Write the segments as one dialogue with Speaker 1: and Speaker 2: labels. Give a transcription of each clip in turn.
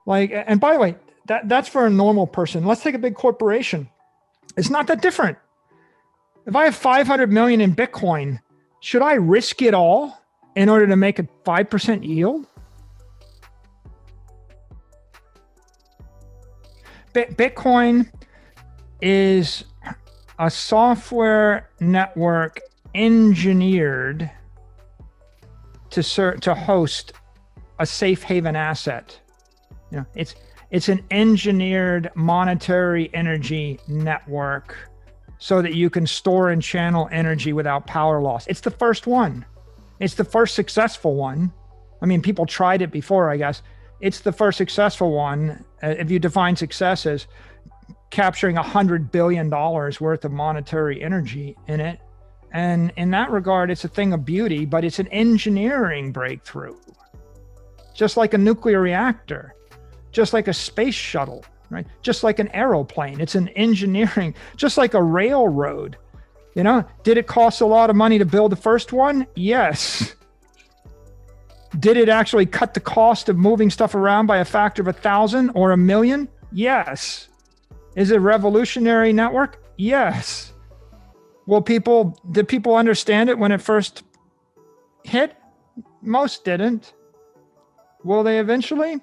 Speaker 1: And by the way, that's for a normal person. Let's take a big corporation. It's not that different. If I have 500 million in Bitcoin, should I risk it all in order to make a 5% yield? Bitcoin is a software network engineered to host a safe haven asset. It's an engineered monetary energy network so that you can store and channel energy without power loss. It's the first one. It's the first successful one. I mean, people tried it before, I guess. It's the first successful one. If you define success as capturing $100 billion worth of monetary energy in it. And in that regard, it's a thing of beauty, but it's an engineering breakthrough. Just like a nuclear reactor, just like a space shuttle, right? Just like an aeroplane. It's an engineering, just like a railroad. Did it cost a lot of money to build the first one? Yes. Did it actually cut the cost of moving stuff around by a factor of 1,000 or 1,000,000? Yes. Is it a revolutionary network? Yes. Did people understand it when it first hit? Most didn't. Will they eventually?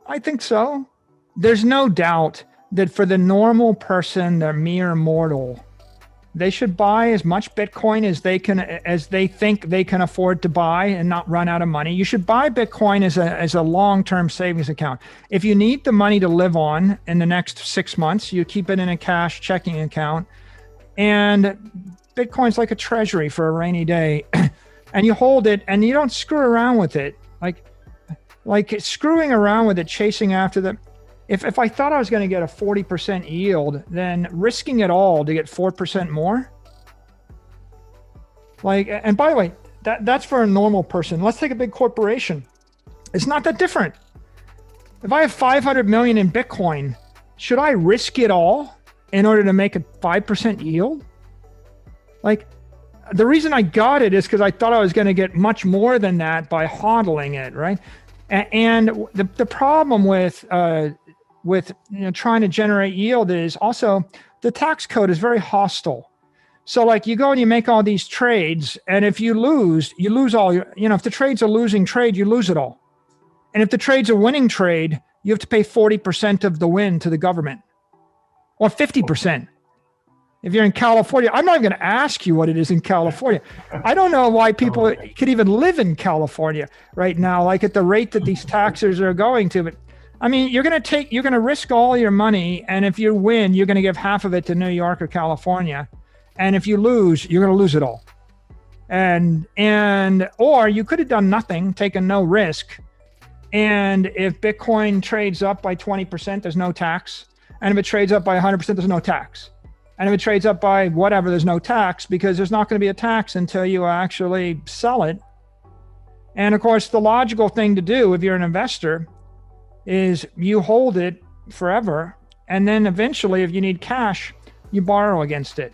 Speaker 1: I think so. There's no doubt that for the normal person, the mere mortal, they should buy as much Bitcoin as they think they can afford to buy and not run out of money. You should buy Bitcoin as a long-term savings account. If you need the money to live on in the next 6 months, you keep it in a cash checking account. And Bitcoin's like a treasury for a rainy day. And you hold it and you don't screw around with it. Like screwing around with it, chasing after the... If I thought I was going to get a 40% yield, then risking it all to get 4% more. And by the way, that's for a normal person. Let's take a big corporation. It's not that different. If I have 500 million in Bitcoin, should I risk it all in order to make a 5% yield? The reason I got it is because I thought I was going to get much more than that by hodling it, right? And the problem with trying to generate yield is also the tax code is very hostile. So you go and you make all these trades, and if you lose all your, if the trade's a losing trade, you lose it all. And if the trade's a winning trade, you have to pay 40% of the win to the government, or 50%. If you're in California, I'm not even going to ask you what it is in California. I don't know why people could even live in California right now, at the rate that these taxes are going to. But I mean, you're going to risk all your money. And if you win, you're going to give half of it to New York or California. And if you lose, you're going to lose it all. Or you could have done nothing, taken no risk. And if Bitcoin trades up by 20%, there's no tax. And if it trades up by 100%, there's no tax. And if it trades up by whatever, there's no tax, because there's not going to be a tax until you actually sell it. And of course, the logical thing to do if you're an investor is you hold it forever. And then eventually, if you need cash, you borrow against it.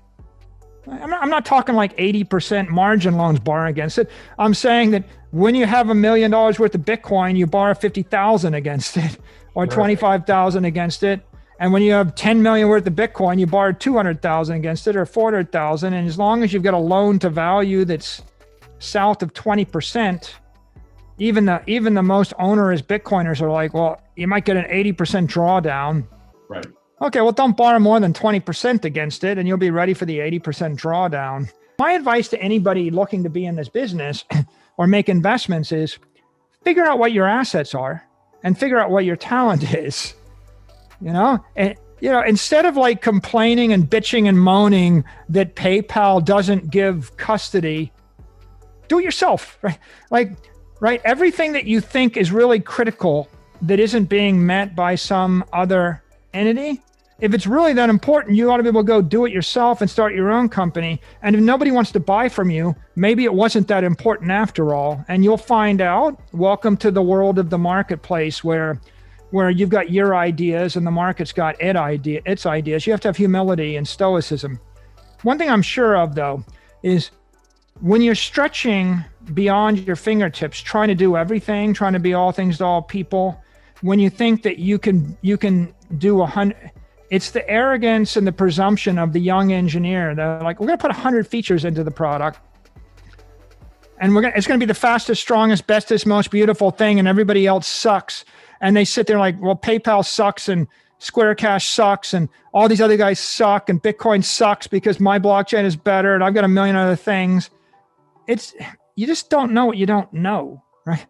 Speaker 1: I'm not talking like 80% margin loans borrow against it. I'm saying that when you have $1 million worth of Bitcoin, you borrow 50,000 against it, or 25,000 against it. And when you have 10 million worth of Bitcoin, you borrowed 200,000 against it, or 400,000. And as long as you've got a loan to value that's south of 20%, even the most onerous Bitcoiners are like, well, you might get an 80% drawdown.
Speaker 2: Right.
Speaker 1: Okay, well, don't borrow more than 20% against it, and you'll be ready for the 80% drawdown. My advice to anybody looking to be in this business or make investments is figure out what your assets are and figure out what your talent is. Instead of complaining and bitching and moaning that PayPal doesn't give custody, do it yourself, right? Right? Everything that you think is really critical that isn't being met by some other entity, if it's really that important, you ought to be able to go do it yourself and start your own company. And if nobody wants to buy from you, maybe it wasn't that important after all. And you'll find out. Welcome to the world of the marketplace where you've got your ideas and the market's got its ideas. You have to have humility and stoicism. One thing I'm sure of, though, is when you're stretching beyond your fingertips, trying to do everything, trying to be all things to all people, when you think that you can do 100. It's the arrogance and the presumption of the young engineer. They're like, we're going to put 100 features into the product, and it's going to be the fastest, strongest, bestest, most beautiful thing, and everybody else sucks. And they sit there like, well, PayPal sucks, and Square Cash sucks, and all these other guys suck, and Bitcoin sucks because my blockchain is better, and I've got a million other things. You just don't know what you don't know, right?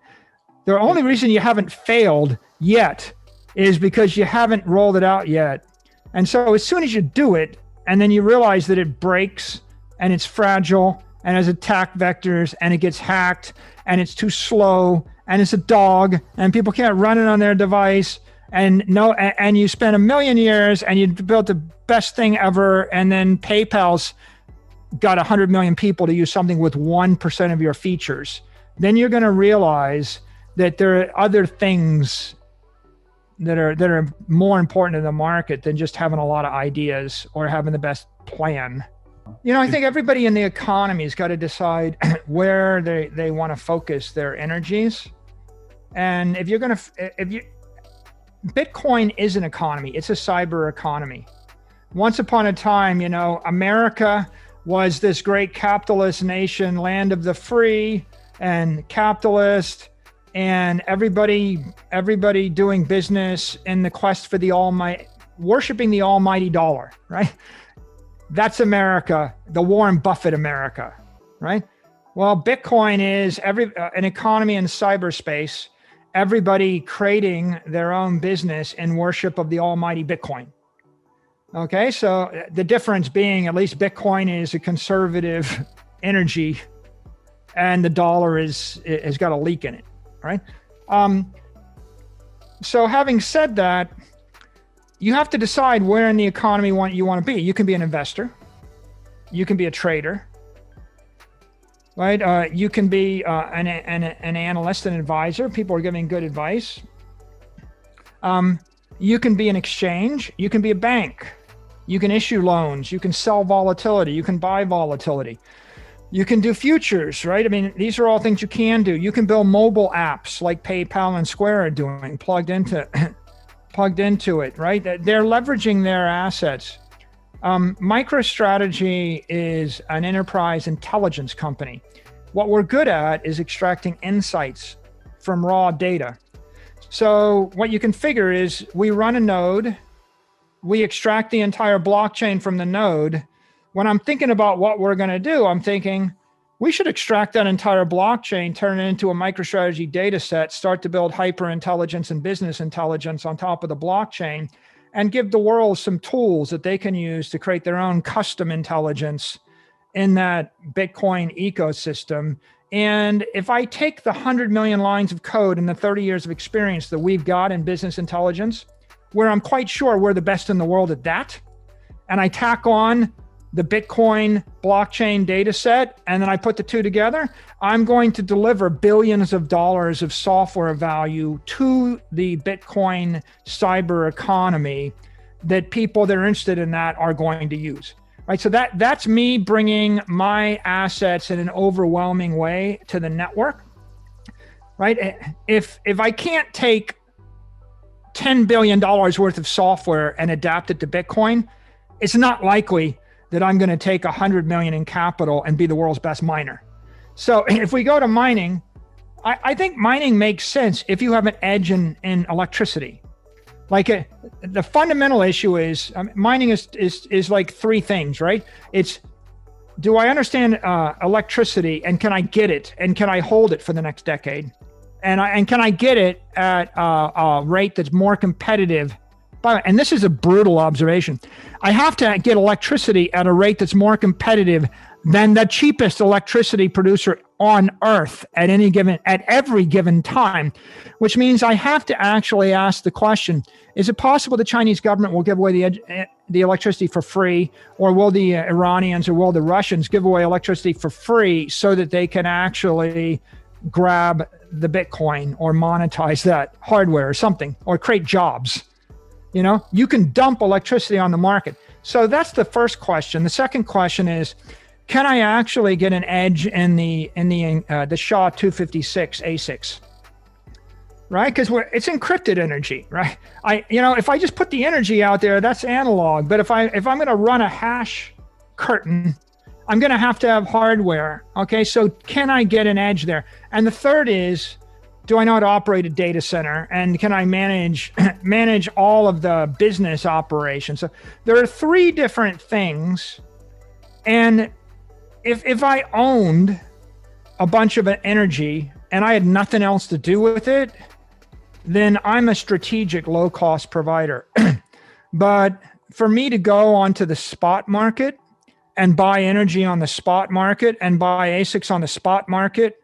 Speaker 1: The only reason you haven't failed yet is because you haven't rolled it out yet. And so as soon as you do it, and then you realize that it breaks, and it's fragile, and has attack vectors, and it gets hacked, and it's too slow, and it's a dog, and people can't run it on their device, and you spend 1 million years, and you built the best thing ever, and then PayPal's got 100 million people to use something with 1% of your features. Then you're going to realize that there are other things that are more important to the market than just having a lot of ideas or having the best plan. I think everybody in the economy has got to decide where they want to focus their energies. And Bitcoin is an economy. It's a cyber economy. Once upon a time, America was this great capitalist nation, land of the free and capitalist, and everybody doing business in the quest for the almighty, worshiping the almighty dollar, right? That's America, the Warren Buffett America, right? Well, Bitcoin is an economy in cyberspace, everybody creating their own business in worship of the almighty Bitcoin. Okay, so the difference being, at least Bitcoin is a conservative energy, and the dollar has got a leak in it, right? So having said that, you have to decide where in the economy you want to be. You can be an investor, you can be a trader, right? You can be an analyst, an advisor. People are giving good advice. You can be an exchange. You can be a bank. You can issue loans. You can sell volatility. You can buy volatility. You can do futures, right? I mean, these are all things you can do. You can build mobile apps like PayPal and Square are doing, plugged into it, right? They're leveraging their assets. MicroStrategy is an enterprise intelligence company. What we're good at is extracting insights from raw data. So what you can figure is we run a node, we extract the entire blockchain from the node. When I'm thinking about what we're going to do, I'm thinking we should extract that entire blockchain, turn it into a MicroStrategy data set, start to build hyper intelligence and business intelligence on top of the blockchain, and give the world some tools that they can use to create their own custom intelligence in that Bitcoin ecosystem. And if I take the 100 million lines of code and the 30 years of experience that we've got in business intelligence, where I'm quite sure we're the best in the world at that, and I tack on the Bitcoin blockchain data set, and then I put the two together, I'm going to deliver billions of dollars of software value to the Bitcoin cyber economy that people that are interested in that are going to use. Right, so that's me bringing my assets in an overwhelming way to the network. Right, if I can't take $10 billion worth of software and adapt it to Bitcoin, it's not likely that I'm going to take 100 million in capital and be the world's best miner. So if we go to mining, I think mining makes sense if you have an edge in electricity. Like the fundamental issue is mining is like three things, right? It's, do I understand electricity, and can I get it, and can I hold it for the next decade? And can I get it at a rate that's more competitive? And this is a brutal observation. I have to get electricity at a rate that's more competitive than the cheapest electricity producer on Earth at every given time, which means I have to actually ask the question: is it possible the Chinese government will give away the electricity for free, or will the Iranians or will the Russians give away electricity for free so that they can actually grab the Bitcoin or monetize that hardware or something, or create jobs? You can dump electricity on the market. So that's the first question. The second question is, can I actually get an edge in the SHA-256 ASICs? right? Because it's encrypted energy, right? If I just put the energy out there, that's analog. But if I'm going to run a hash curtain, I'm going to have hardware. Okay, so can I get an edge there? And the third is, do I know how to operate a data center? And can I manage all of the business operations? So there are three different things. And if I owned a bunch of energy and I had nothing else to do with it, then I'm a strategic low-cost provider. But for me to go onto the spot market and buy energy on the spot market and buy ASICs on the spot market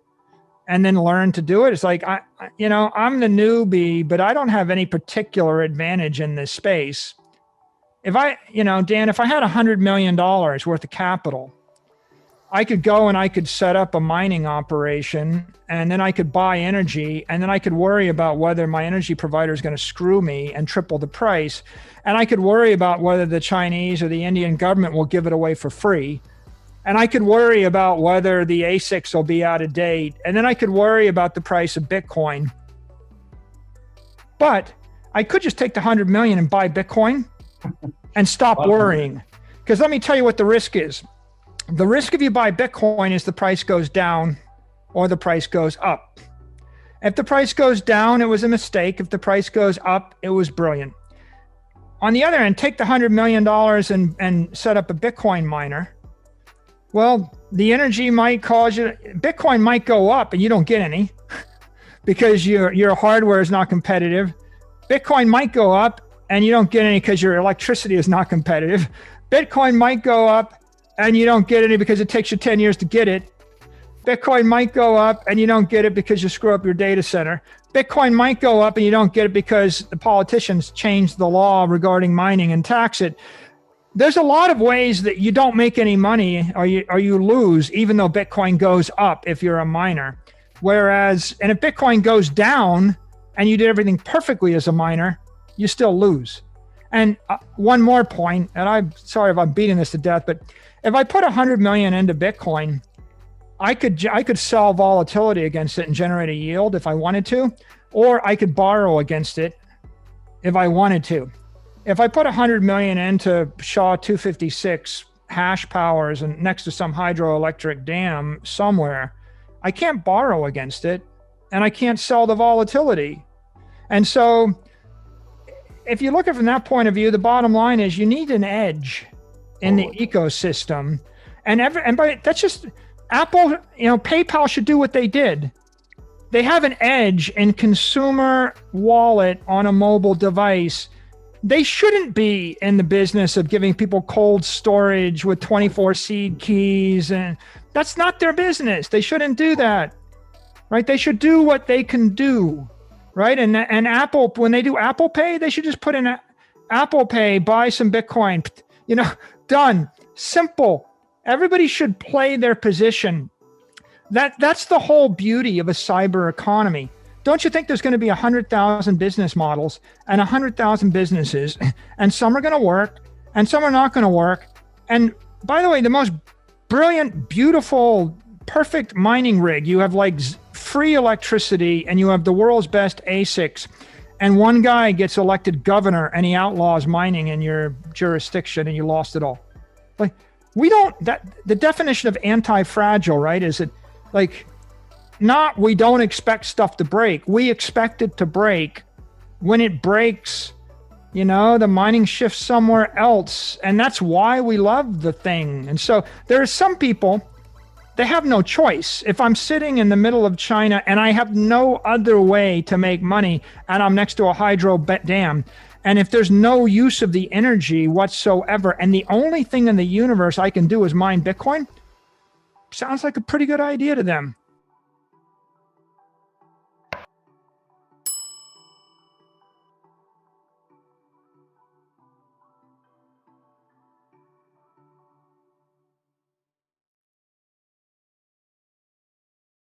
Speaker 1: and then learn to do it, it's like, I'm the newbie, but I don't have any particular advantage in this space. If Dan, if I had $100 million worth of capital, I could go and I could set up a mining operation, and then I could buy energy, and then I could worry about whether my energy provider is going to screw me and triple the price. And I could worry about whether the Chinese or the Indian government will give it away for free. And I could worry about whether the ASICs will be out of date. And then I could worry about the price of Bitcoin. But I could just take the 100 million and buy Bitcoin and stop worrying. Because let me tell you what the risk is. The risk if you buy Bitcoin is the price goes down or the price goes up. If the price goes down, it was a mistake. If the price goes up, it was brilliant. On the other end, take the $100 million and set up a Bitcoin miner. Well, the energy might cause you, Bitcoin might go up and you don't get any because your hardware is not competitive. Bitcoin might go up and you don't get any because your electricity is not competitive. Bitcoin might go up and you don't get any because it takes you 10 years to get it. Bitcoin might go up and you don't get it because you screw up your data center. Bitcoin might go up and you don't get it because the politicians changed the law regarding mining and tax it. There's a lot of ways that you don't make any money or you lose, even though Bitcoin goes up if you're a miner. And if Bitcoin goes down and you did everything perfectly as a miner, you still lose. And one more point, and I'm sorry if I'm beating this to death, but if I put 100 million into Bitcoin, I could sell volatility against it and generate a yield if I wanted to, or I could borrow against it if I wanted to. If I put 100 million into Shaw 256 hash powers and next to some hydroelectric dam somewhere, I can't borrow against it and I can't sell the volatility. And so if you look at it from that point of view, the bottom line is you need an edge in the ecosystem. That's just Apple, PayPal should do what they did. They have an edge in consumer wallet on a mobile device. They shouldn't be in the business of giving people cold storage with 24 seed keys, and that's not their business. They shouldn't do that, right? They should do what they can do, right? And Apple, when they do Apple Pay, they should just put in Apple Pay, buy some Bitcoin, done, simple. Everybody should play their position. That's the whole beauty of a cyber economy. Don't you think there's going to be 100,000 business models and 100,000 businesses, and some are going to work and some are not going to work? And by the way, the most brilliant, beautiful, perfect mining rig, you have like free electricity and you have the world's best ASICs, and one guy gets elected governor and he outlaws mining in your jurisdiction and you lost it all. Like, the definition of anti-fragile, right? Is it like, we don't expect stuff to break. We expect it to break. When it breaks, the mining shifts somewhere else. And that's why we love the thing. And so there are some people, they have no choice. If I'm sitting in the middle of China and I have no other way to make money and I'm next to a hydro dam, and if there's no use of the energy whatsoever, and the only thing in the universe I can do is mine Bitcoin, sounds like a pretty good idea to them.